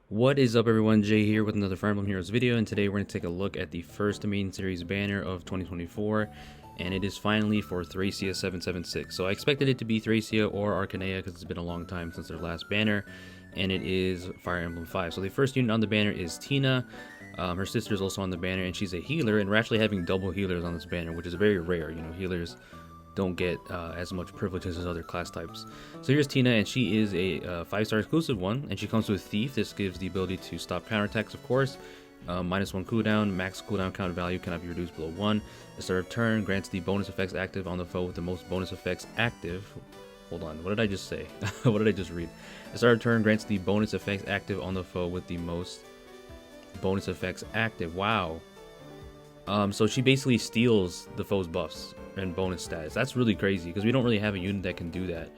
What is up, everyone? Jay here with another Fire Emblem Heroes video, and today we're going to take a look at the first main series banner of 2024, and it is finally for Thracia 776. So I expected it to be Thracia or Arcanea because it's been a long time since their last banner, and it is Fire Emblem 5. So the first unit on the banner is Tina. Her sister is also on the banner, and she's a healer, and we're actually having double healers on this banner, which is very rare. You know, healers don't get as much privileges as other class types. So here's Tina, and she is a 5-star exclusive one, and she comes with Thief. This gives the ability to stop counterattacks, of course. -1 cooldown, max cooldown count value cannot be reduced below 1. The start of turn grants the bonus effects active on the foe with the most bonus effects active. Hold on, what did I just say? What did I just read? The start of turn grants the bonus effects active on the foe with the most bonus effects active. Wow. So she basically steals the foe's buffs and bonus status. That's really crazy because we don't really have a unit that can do that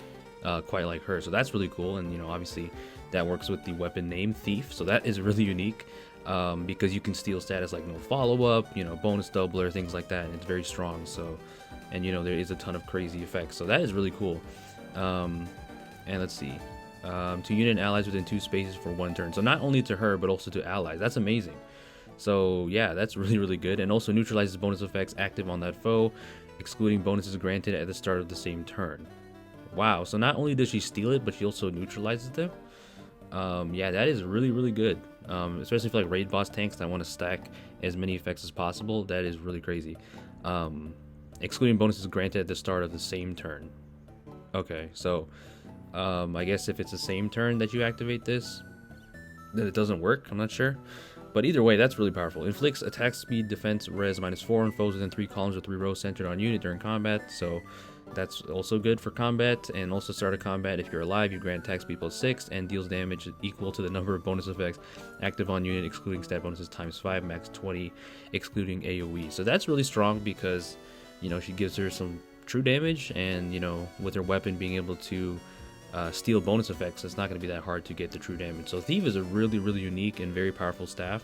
quite like her. So that's really cool, and you know, obviously that works with the weapon name Thief. So that is really unique because you can steal status like no follow-up, you know, bonus doubler, things like that, and it's very strong. So, and you know, there is a ton of crazy effects. So that is really cool. And let's see, to unit and allies within 2 spaces for 1 turn. So not only to her but also to allies. That's amazing. So yeah, that's really good, and also neutralizes bonus effects active on that foe, excluding bonuses granted at the start of the same turn. Wow, so not only does she steal it, but she also neutralizes them. Yeah, that is really good, especially for like raid boss tanks that want to stack as many effects as possible. That is really crazy. Excluding bonuses granted at the start of the same turn. Okay, so I guess if it's the same turn that you activate this, then it doesn't work. I'm not sure. But either way, that's really powerful. Inflicts attack speed, defense, res -4 on foes within 3 columns or 3 rows centered on unit during combat. So that's also good for combat. And also start a combat, if you're alive, you grant attack speed +6 and deals damage equal to the number of bonus effects active on unit, excluding stat bonuses ×5, max 20, excluding AoE. So that's really strong because, you know, she gives her some true damage, and, you know, with her weapon being able to steal bonus effects, it's not going to be that hard to get the true damage. So Thief is a really unique and very powerful staff,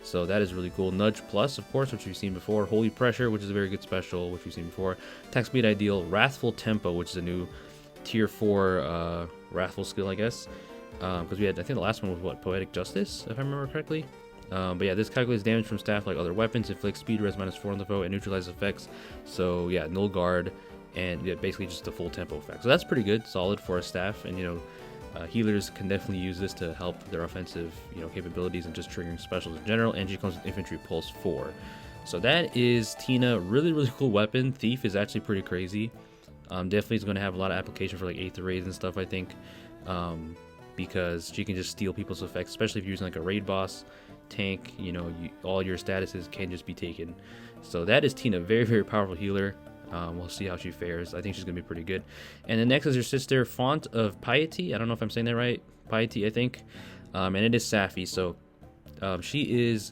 so that is really cool. Nudge Plus, of course, which we've seen before. Holy Pressure, which is a very good special, which we've seen before. Attack Speed Ideal. Wrathful Tempo, which is a new tier 4 Wrathful skill, I guess, because we had, I think the last one was what, Poetic Justice, if I remember correctly. But yeah, this calculates damage from staff like other weapons, inflicts speed res -4 on the foe, and neutralizes effects. So yeah, null guard, and yeah, basically just a full tempo effect. So that's pretty good, solid for a staff, and you know, healers can definitely use this to help their offensive, you know, capabilities and just triggering specials in general. And she comes with infantry pulse 4. So that is Tina. Really cool weapon. Thief is actually pretty crazy. Definitely is going to have a lot of application for like 8th raids and stuff, I think, because she can just steal people's effects, especially if you're using like a raid boss tank. You know, all your statuses can just be taken. So that is Tina. Very powerful healer. We'll see how she fares. I think she's going to be pretty good. And then next is her sister, Font of Piety. I don't know if I'm saying that right. Piety, I think. And it is Safy. So she is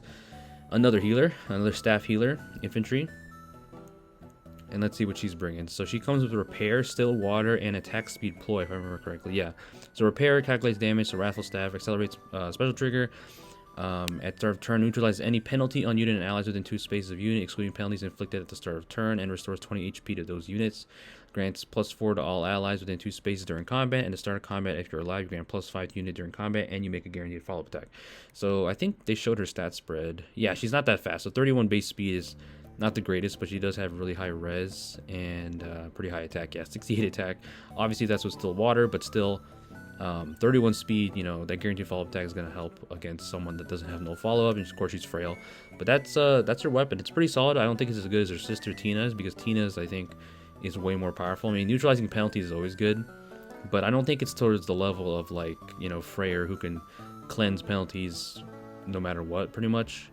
another healer, another staff healer, infantry. And let's see what she's bringing. So she comes with Repair, Still Water, and Attack Speed Ploy, if I remember correctly. Yeah. So Repair calculates damage, so Wrathful Staff accelerates special trigger. At start of turn, neutralizes any penalty on unit and allies within 2 spaces of unit, excluding penalties inflicted at the start of turn, and restores 20 HP to those units. Grants +4 to all allies within 2 spaces during combat, and to start a combat, if you're alive, you grant +5 to unit during combat, and you make a guaranteed follow-up attack. So I think they showed her stat spread. Yeah, she's not that fast. So 31 base speed is not the greatest, but she does have really high res and pretty high attack. Yeah, 68 attack. Obviously, that's with Still Water, but still. 31 speed, you know, that guaranteed follow-up attack is going to help against someone that doesn't have no follow-up, and of course she's frail. But that's her weapon. It's pretty solid. I don't think it's as good as her sister Tina's, because Tina's, I think, is way more powerful. I mean, neutralizing penalties is always good, but I don't think it's towards the level of, like, you know, Freyr, who can cleanse penalties no matter what, pretty much.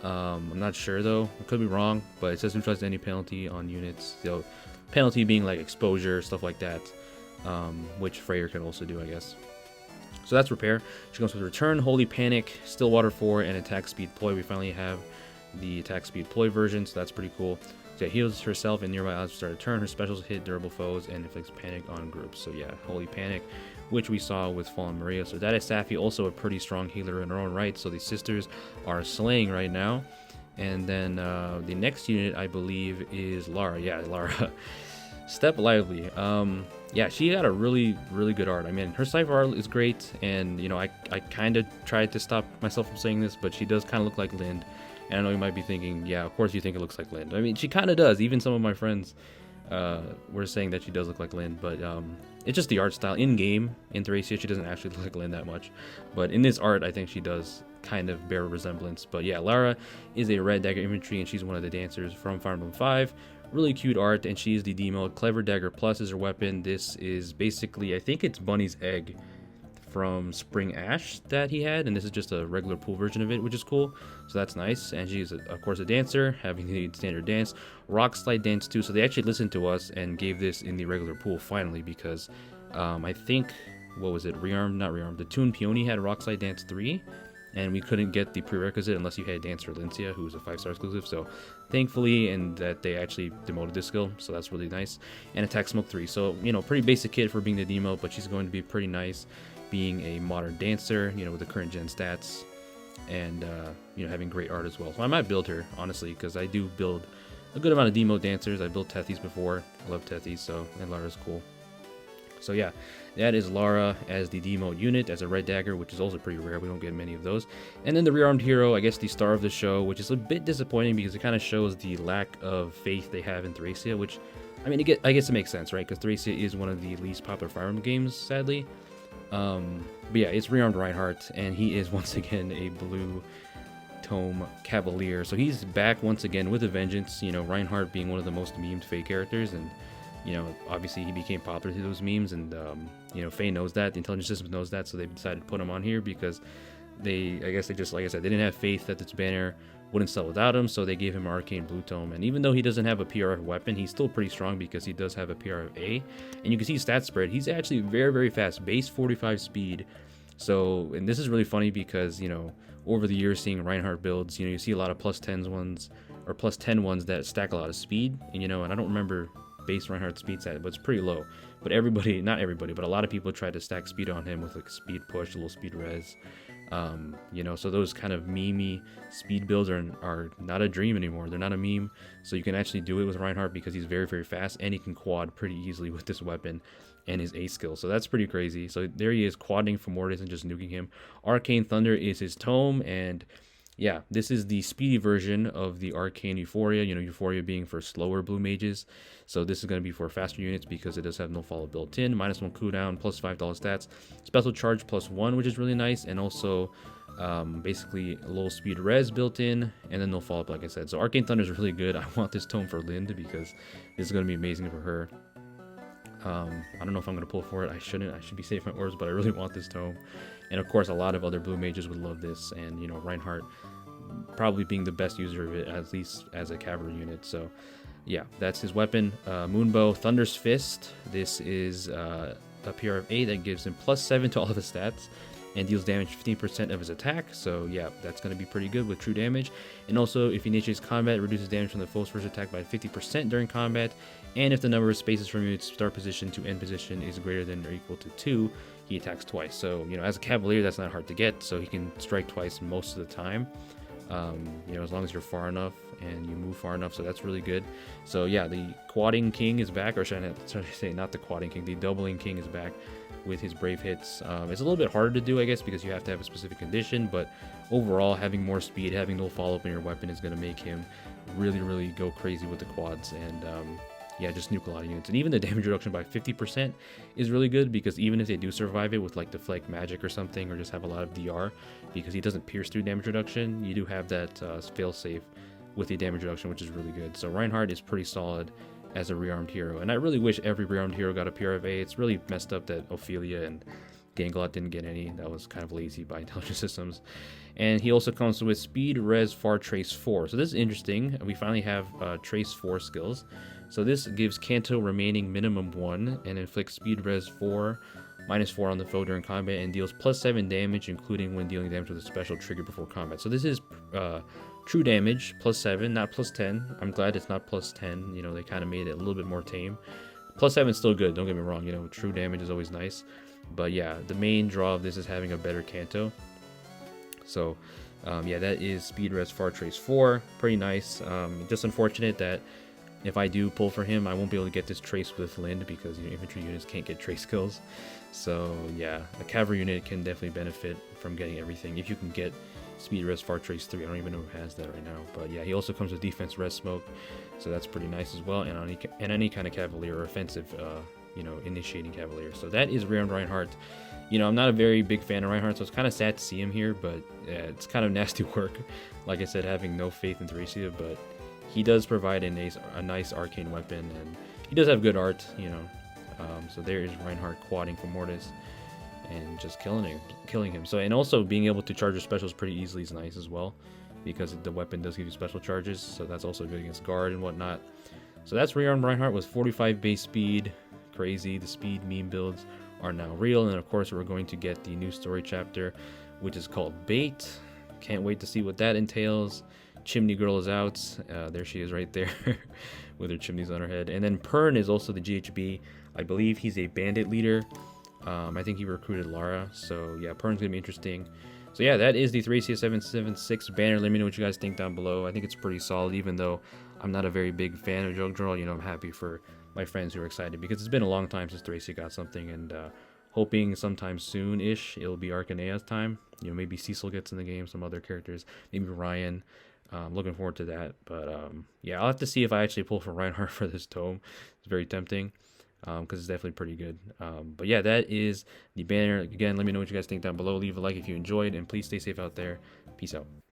I'm not sure, though. I could be wrong, but it says neutralize any penalty on units. So penalty being like exposure, stuff like that. Which Freyr can also do, I guess. So that's Repair. She comes with Return, Holy Panic, Still Water 4, and Attack Speed Ploy. We finally have the Attack Speed Ploy version, so that's pretty cool. So yeah, heals herself and nearby allies to start a turn. Her specials hit durable foes and inflicts panic on groups. So yeah, Holy Panic, which we saw with Fallen Maria. So that is Safy, also a pretty strong healer in her own right. So these sisters are slaying right now. And then the next unit, I believe, is Lara. Yeah, Lara. Step Lively. Yeah, she got a really good art. I mean, her Cypher art is great, and you know, I kind of tried to stop myself from saying this, but she does kind of look like Lind. And I know you might be thinking, yeah, of course you think it looks like Lind. I mean, she kind of does. Even some of my friends were saying that she does look like Lind, but it's just the art style. In game, in Thracia, she doesn't actually look like Lind that much, but in this art, I think she does kind of bear a resemblance. But yeah, Lara is a red dagger infantry, and she's one of the dancers from Fire Emblem 5. Really cute art, and she's the D mode. Clever Dagger Plus is her weapon. This is basically, I think it's Bunny's egg from Spring Ash that he had, and this is just a regular pool version of it, which is cool. So that's nice. And she's of course a dancer, having the standard dance, rock slide dance too. So they actually listened to us and gave this in the regular pool finally, because I think, what was it, not Rearmed, the Toon Peony had rock slide dance 3, and we couldn't get the prerequisite unless you had Dancer Lincia, who was a 5-star exclusive. So thankfully, and that they actually demoted this skill, so that's really nice. And Attack Smoke 3, so you know, pretty basic kit for being the demo, but she's going to be pretty nice being a modern dancer, you know, with the current gen stats, and you know, having great art as well. So I might build her, honestly, because I do build a good amount of demo dancers. I built Tethys before. I love Tethys, so, and Lara's cool. So yeah, that is Lara as the D mode unit, as a red dagger, which is also pretty rare. We don't get many of those. And then the rearmed hero, I guess the star of the show, which is a bit disappointing because it kind of shows the lack of faith they have in Thracia, which, I mean, I guess it makes sense, right? Because Thracia is one of the least popular Fire Emblem games, sadly. But yeah, it's Rearmed Reinhardt, and he is once again a blue tome cavalier. So he's back once again with a vengeance. You know, Reinhardt being one of the most memed Fae characters, and you know, obviously he became popular through those memes, and you know, Fae knows that, the intelligence system knows that, so they decided to put him on here because I guess they just, like I said, they didn't have faith that this banner wouldn't sell without him, so they gave him Arcane Blue Tome. And even though he doesn't have a PR weapon, he's still pretty strong because he does have a PR of A. And you can see stat spread, he's actually very fast, base 45 speed. So, and this is really funny because, you know, over the years seeing Reinhardt builds, you know, you see a lot of +10s ones, or +10 ones that stack a lot of speed. And, you know, and I don't remember base Reinhardt speed stat, but it's pretty low. But everybody, not everybody, but a lot of people try to stack speed on him with like speed push, a little speed res. You know, so those kind of memey speed builds are not a dream anymore. They're not a meme. So you can actually do it with Reinhardt because he's very fast, and he can quad pretty easily with this weapon and his A skill. So that's pretty crazy. So there he is, quadding for Mortis and just nuking him. Arcane Thunder is his tome, and yeah, this is the speedy version of the Arcane Euphoria, you know, Euphoria being for slower blue mages. So this is going to be for faster units because it does have no follow built in, -1 cooldown, plus $5 stats, special charge +1, which is really nice, and also basically a little speed res built in, and then no follow up, like I said. So Arcane Thunder is really good. I want this tome for Lind because this is going to be amazing for her. I don't know if I'm going to pull for it. I shouldn't. I should be safe my orbs, but I really want this tome. And of course, a lot of other blue mages would love this, and you know, Reinhardt probably being the best user of it, at least as a cavalry unit. So yeah, that's his weapon. Moonbow, Thunder's Fist. This is a PR of 8 that gives him +7 to all of his stats and deals damage 15% of his attack. So yeah, that's going to be pretty good with true damage. And also, if he initiates combat, it reduces damage from the foe's first attack by 50% during combat. And if the number of spaces from unit's start position to end position is greater than or equal to 2, he attacks twice. So, you know, as a cavalier, that's not hard to get. So he can strike twice most of the time. You know, as long as you're far enough and you move far enough, so that's really good. So yeah, the quadding king is back, or should I say not the quadding king, the doubling king is back with his brave hits. It's a little bit harder to do, I guess, because you have to have a specific condition, but overall, having more speed, having no follow-up in your weapon is going to make him really go crazy with the quads, and yeah, just nuke a lot of units. And even the damage reduction by 50% is really good, because even if they do survive it with like deflect magic or something, or just have a lot of DR, because he doesn't pierce through damage reduction, you do have that fail-safe with the damage reduction, which is really good. So Reinhardt is pretty solid as a rearmed hero, and I really wish every rearmed hero got a PR of A. It's really messed up that Ophelia and Ganglot didn't get any. That was kind of lazy by intelligence systems. And he also comes with Speed, Res, Far, Trace 4. So this is interesting. We finally have Trace 4 skills. So this gives Kanto remaining minimum 1 and inflicts Speed, Res 4, -4 on the foe during combat, and deals +7 damage, including when dealing damage with a special trigger before combat. So this is true damage, +7, not +10. I'm glad it's not +10. You know, they kind of made it a little bit more tame. +7 is still good, don't get me wrong. You know, true damage is always nice. But yeah, the main draw of this is having a better Kanto. So yeah, that is Speed, Res, Far, Trace 4. Pretty nice. Just unfortunate that If I do pull for him, I won't be able to get this trace with Lind because infantry units can't get trace kills. So yeah, a cavalry unit can definitely benefit from getting everything. If you can get speed res far trace 3, I don't even know who has that right now. But yeah, he also comes with defense res smoke, so that's pretty nice as well. And on any kind of cavalier or offensive, initiating cavalier. So that is Rearmed Reinhardt. I'm not a very big fan of Reinhardt, so it's kind of sad to see him here. But yeah, it's kind of nasty work. Like I said, having no faith in Thracia, but he does provide a nice arcane weapon, and he does have good art, so there is Reinhardt quadding for Mortis and just killing him. So, and also being able to charge your specials pretty easily is nice as well, because the weapon does give you special charges, so that's also good against guard and whatnot. So that's Rearmed Reinhardt with 45 base speed. Crazy. The speed meme builds are now real, and of course we're going to get the new story chapter, which is called Bait. Can't wait to see what that entails. Chimney Girl is out. There she is right there with her chimneys on her head. And then Pern is also the GHB. I believe he's a bandit leader. I think he recruited Lara. So yeah, Pern's going to be interesting. So yeah, that is the Thracia 776 banner. Let me know what you guys think down below. I think it's pretty solid, even though I'm not a very big fan of Jug Draw. I'm happy for my friends who are excited because it's been a long time since Thracia got something, and hoping sometime soon-ish it'll be Arcanea's time. Maybe Cecil gets in the game, some other characters, maybe Ryan. Looking forward to that. But yeah, I'll have to see if I actually pull for Reinhardt for this tome. It's very tempting because it's definitely pretty good. But yeah, that is the banner. Again, let me know what you guys think down below. Leave a like if you enjoyed, and please stay safe out there. Peace out.